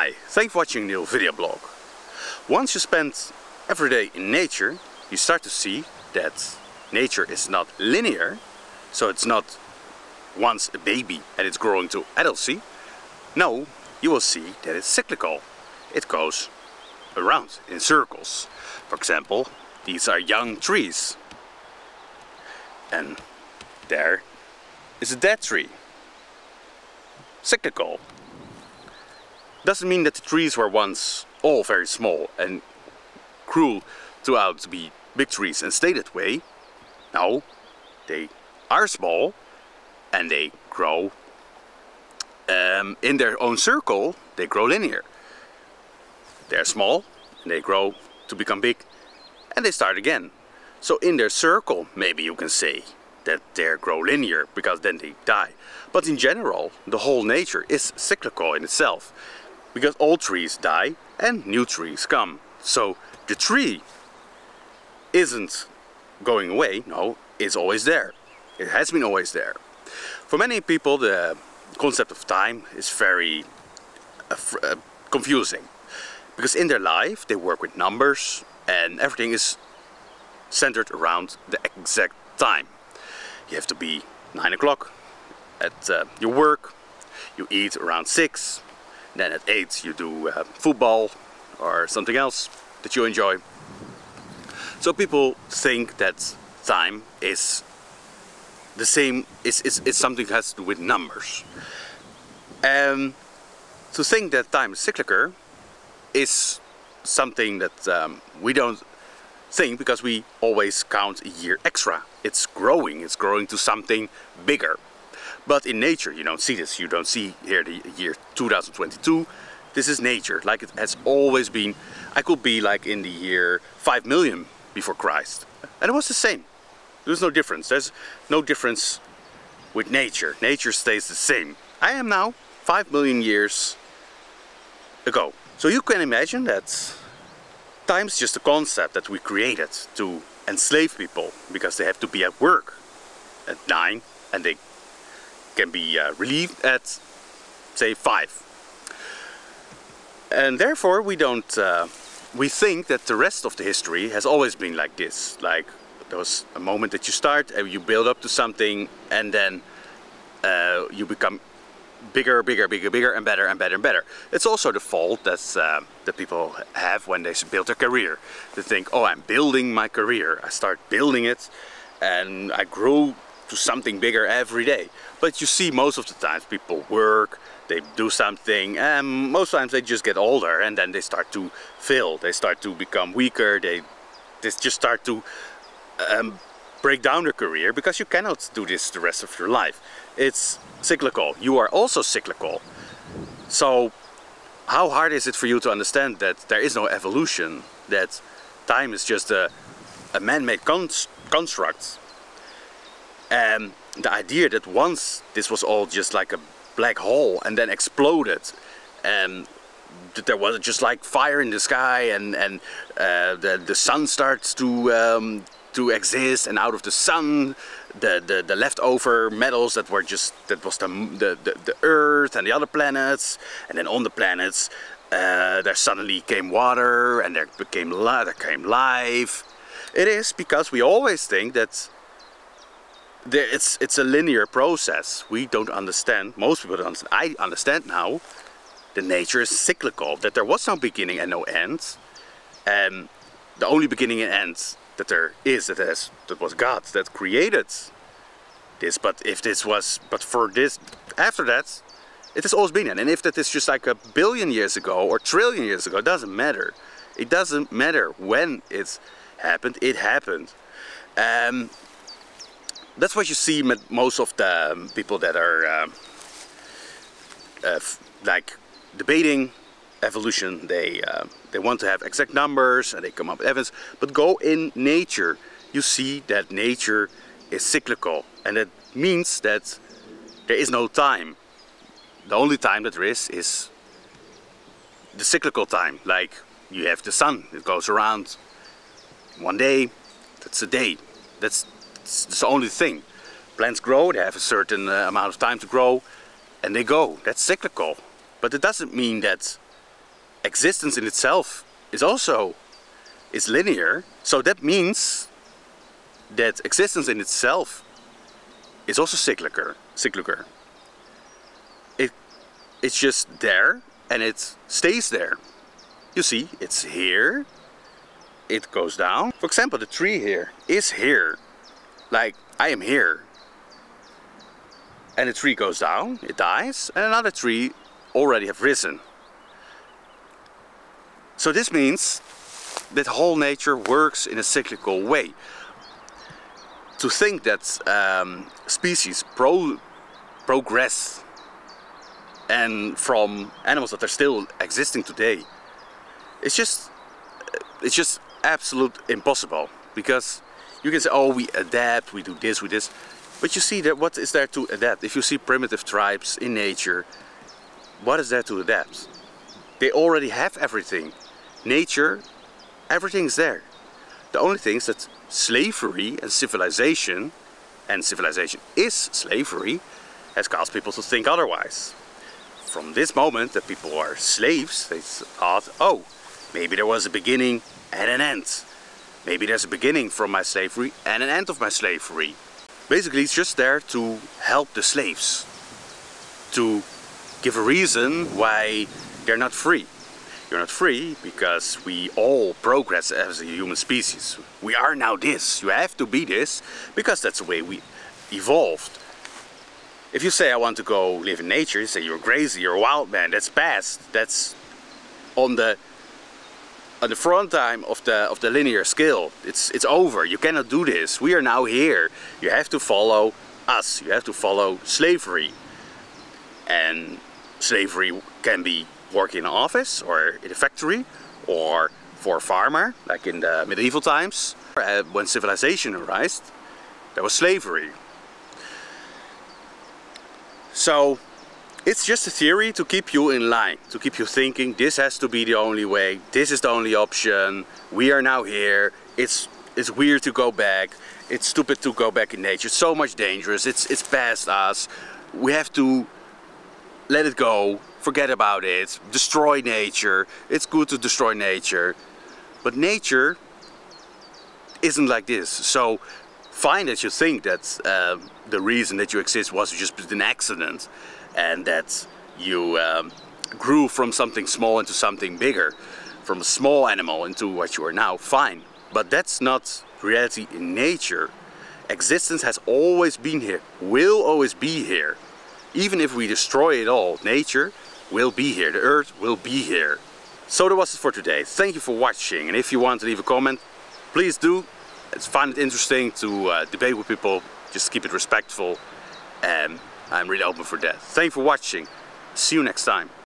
Hi, thanks for watching the new video blog. Once you spend every day in nature, you start to see that nature is not linear, so it's not once a baby and it's growing to adultcy. No, you will see that it's cyclical. It goes around in circles. For example, these are young trees. And there is a dead tree. Cyclical. Doesn't mean that the trees were once all very small and grew throughout to be big trees and stay that way. No, they are small and they grow in their own circle. They grow linear. They're small and they grow to become big and they start again. So in their circle, maybe you can say that they grow linear because then they die. But in general, the whole nature is cyclical in itself, because old trees die and new trees come. So the tree isn't going away, no, it's always there. It has been always there. For many people, the concept of time is very confusing, because in their life they work with numbers and everything is centered around the exact time. You have to be 9 o'clock at your work, you eat around 6, then at 8 you do football or something else that you enjoy. So people think that time is the same, it's something that has to do with numbers. And to think that time is cyclical is something that we don't think, because we always count a year extra. It's growing to something bigger. But in nature you don't see this. You don't see here the year 2022. This is nature, like it has always been. I could be like in the year 5 million before Christ, and it was the same. There's no difference. There's no difference with nature. Nature stays the same. I am now 5 million years ago. So you can imagine that time is just a concept that we created to enslave people, because they have to be at work at 9 and they can be relieved at, say, 5. And therefore we don't, we think that the rest of the history has always been like this. Like there was a moment that you start and you build up to something, and then you become bigger, bigger, bigger, bigger, and better and better and better. It's also the fault that people have when they build their career. They think, oh, I'm building my career. I start building it and I grow to something bigger every day. But you see, most of the times people work, they do something, and most times they just get older and then they start to fail. They start to become weaker. They just start to break down their career, because you cannot do this the rest of your life. It's cyclical. You are also cyclical. So how hard is it for you to understand that there is no evolution, that time is just a man-made construct? And the idea that once this was all just like a black hole and then exploded, and that there was just like fire in the sky, and the sun starts to exist, and out of the sun the leftover metals that were just, that was the earth and the other planets, and then on the planets there suddenly came water, and there came life. It is because we always think that it's a linear process. We don't understand, most people don't understand. I understand now that nature is cyclical, that there was no beginning and no end, and the only beginning and end that there is, that was God that created this. But if this was, but for this, after that, it has always been. And if that is just like 1 billion years ago or 1 trillion years ago, it doesn't matter. It doesn't matter when it happened. It happened. That's what you see with most of the people that are like debating evolution. They want to have exact numbers and they come up with evidence. But go in nature, you see that nature is cyclical, and that means that there is no time. The only time that there is the cyclical time. Like you have the sun, it goes around one day, that's a day. That's the only thing. Plants grow, they have a certain amount of time to grow, and they go. That's cyclical. But it doesn't mean that existence in itself is linear. So that means that existence in itself is also cyclical. It's just there and it stays there. You see, it's here, it goes down. For example, the tree here is here, like I am here. And the tree goes down, it dies, and another tree already have risen. So this means that whole nature works in a cyclical way. To think that species progress and from animals that are still existing today, it's just absolute impossible. Because you can say, oh, we adapt, we do this, we this. But you see that what is there to adapt? If you see primitive tribes in nature, what is there to adapt? They already have everything. Nature, everything's there. The only thing is that slavery and civilization is slavery, has caused people to think otherwise. From this moment that people are slaves, they thought, oh, maybe there was a beginning and an end. Maybe there's a beginning from my slavery and an end of my slavery. Basically, it's just there to help the slaves, to give a reason why they're not free. You're not free because we all progress as a human species. We are now this, you have to be this, because that's the way we evolved. If you say I want to go live in nature, you say you're crazy, you're a wild man, that's past. That's on the front time of the linear scale. It's over, you cannot do this. We are now here. You have to follow us, you have to follow slavery. And slavery can be working in an office or in a factory or for a farmer, like in the medieval times. When civilization arose, there was slavery. So it's just a theory to keep you in line, to keep you thinking this has to be the only way, this is the only option, we are now here, it's weird to go back, it's stupid to go back in nature, it's so much dangerous, it's past us, we have to let it go, forget about it, destroy nature, it's good to destroy nature. But nature isn't like this. So fine that you think that the reason that you exist was just an accident and that you grew from something small into something bigger, from a small animal into what you are now, fine. But that's not reality in nature. Existence has always been here, will always be here. Even if we destroy it all, nature will be here, the earth will be here. So that was it for today. Thank you for watching, and if you want to leave a comment, please do. I find it interesting to debate with people, just keep it respectful, and I'm really open for that. Thank you for watching, see you next time.